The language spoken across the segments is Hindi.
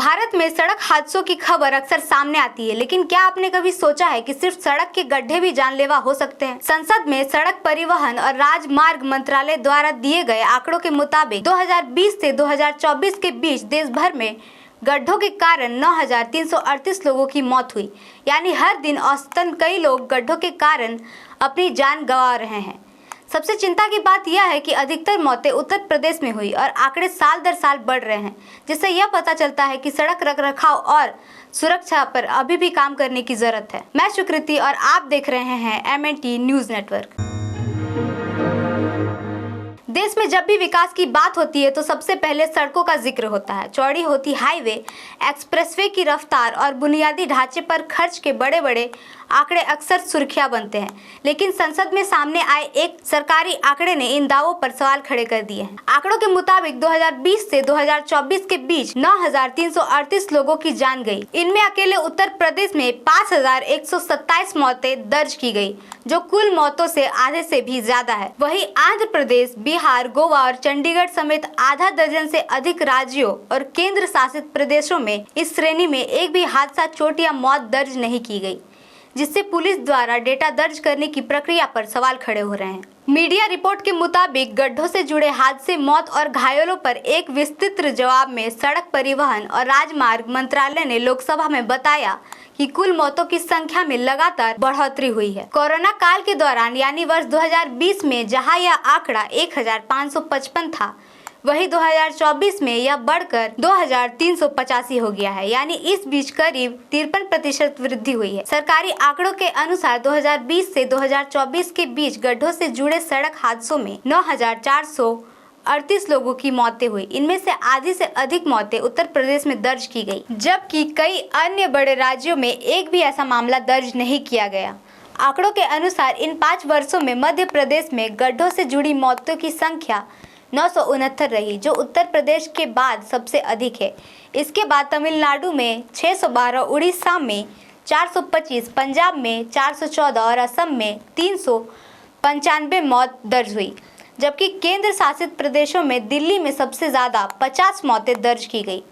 भारत में सड़क हादसों की खबर अक्सर सामने आती है, लेकिन क्या आपने कभी सोचा है कि सिर्फ सड़क के गड्ढे भी जानलेवा हो सकते हैं? संसद में सड़क परिवहन और राजमार्ग मंत्रालय द्वारा दिए गए आंकड़ों के मुताबिक 2020 से 2024 के बीच देश भर में गड्ढों के कारण 9,338 लोगों की मौत हुई। यानी हर दिन औसतन कई लोग गड्ढों के कारण अपनी जान गंवा रहे हैं। सबसे चिंता की बात यह है कि अधिकतर मौतें उत्तर प्रदेश में हुई और आंकड़े साल दर साल बढ़ रहे हैं, जिससे यह पता चलता है कि सड़क रखरखाव और सुरक्षा पर अभी भी काम करने की जरूरत है। मैं सुकृति और आप देख रहे हैं MNT न्यूज नेटवर्क। देश में जब भी विकास की बात होती है तो सबसे पहले सड़कों का जिक्र होता है। चौड़ी होती हाईवे, एक्सप्रेसवे की रफ्तार और बुनियादी ढांचे पर खर्च के बड़े बड़े आंकड़े अक्सर सुर्खियां बनते हैं, लेकिन संसद में सामने आए एक सरकारी आंकड़े ने इन दावों पर सवाल खड़े कर दिए हैं। आंकड़ों के मुताबिक 2020 से 2024 के बीच 9,338 लोगों की जान गई। इनमें अकेले उत्तर प्रदेश में 5,127 मौतें दर्ज की गई, जो कुल मौतों से आधे से भी ज्यादा है। वहीं आंध्र प्रदेश, बिहार, गोवा और चंडीगढ़ समेत आधा दर्जन से अधिक राज्यों और केंद्र शासित प्रदेशों में इस श्रेणी में एक भी हादसा, चोट या मौत दर्ज नहीं की गई, जिससे पुलिस द्वारा डेटा दर्ज करने की प्रक्रिया पर सवाल खड़े हो रहे हैं। मीडिया रिपोर्ट के मुताबिक गड्ढों से जुड़े हादसे, मौत और घायलों पर एक विस्तृत जवाब में सड़क परिवहन और राजमार्ग मंत्रालय ने लोकसभा में बताया कि कुल मौतों की संख्या में लगातार बढ़ोतरी हुई है। कोरोना काल के दौरान यानी वर्ष 2020 में जहां यह आंकड़ा 1,555 था, वही 2024 में यह बढ़कर 2,385 हो गया है। यानी इस बीच करीब 53% वृद्धि हुई है। सरकारी आंकड़ों के अनुसार 2020 से 2024 के बीच गड्ढों से जुड़े सड़क हादसों में 9,438 लोगों की मौतें हुई। इनमें से आधी से अधिक मौतें उत्तर प्रदेश में दर्ज की गई, जबकि कई अन्य बड़े राज्यों में एक भी ऐसा मामला दर्ज नहीं किया गया। आंकड़ों के अनुसार इन 5 वर्षों में मध्य प्रदेश में गड्ढों से जुड़ी मौतों की संख्या 969 रही, जो उत्तर प्रदेश के बाद सबसे अधिक है। इसके बाद तमिलनाडु में 612, उड़ीसा में 425, पंजाब में 414 और असम में 395 मौत दर्ज हुई। जबकि केंद्र शासित प्रदेशों में दिल्ली में सबसे ज्यादा 50 मौतें दर्ज की गई।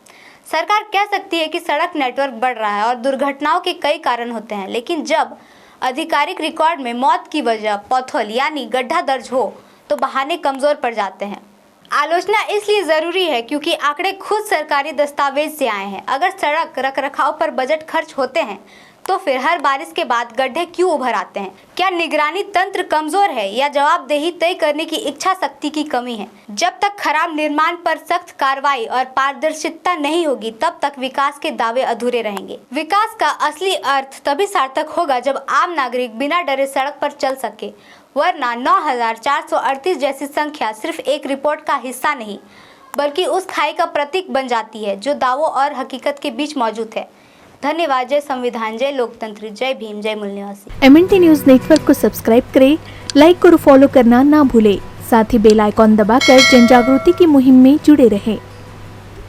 सरकार कह सकती है कि सड़क नेटवर्क बढ़ रहा है और दुर्घटनाओं के कई कारण होते हैं, लेकिन जब आधिकारिक रिकॉर्ड में मौत की वजह पॉथहोल यानी गड्ढा दर्ज हो तो बहाने कमजोर पड़ जाते हैं। आलोचना इसलिए जरूरी है क्योंकि आंकड़े खुद सरकारी दस्तावेज से आए हैं। अगर सड़क रखरखाव पर बजट खर्च होते हैं तो फिर हर बारिश के बाद गड्ढे क्यों उभर आते हैं? क्या निगरानी तंत्र कमजोर है या जवाबदेही तय करने की इच्छा शक्ति की कमी है? जब तक खराब निर्माण पर सख्त कार्रवाई और पारदर्शिता नहीं होगी, तब तक विकास के दावे अधूरे रहेंगे। विकास का असली अर्थ तभी सार्थक होगा जब आम नागरिक बिना डरे सड़क पर चल सके, वरना 9,438 जैसी संख्या सिर्फ एक रिपोर्ट का हिस्सा नहीं, बल्कि उस खाई का प्रतीक बन जाती है जो दावों और हकीकत के बीच मौजूद है। धन्यवाद। जय संविधान, जय लोकतंत्र, जय भीम, जय मूल निवासी। MNT न्यूज नेटवर्क को सब्सक्राइब करें, लाइक और फॉलो करना ना भूलें। साथ ही बेल आइकॉन दबाकर जन जागृति की मुहिम में जुड़े रहें।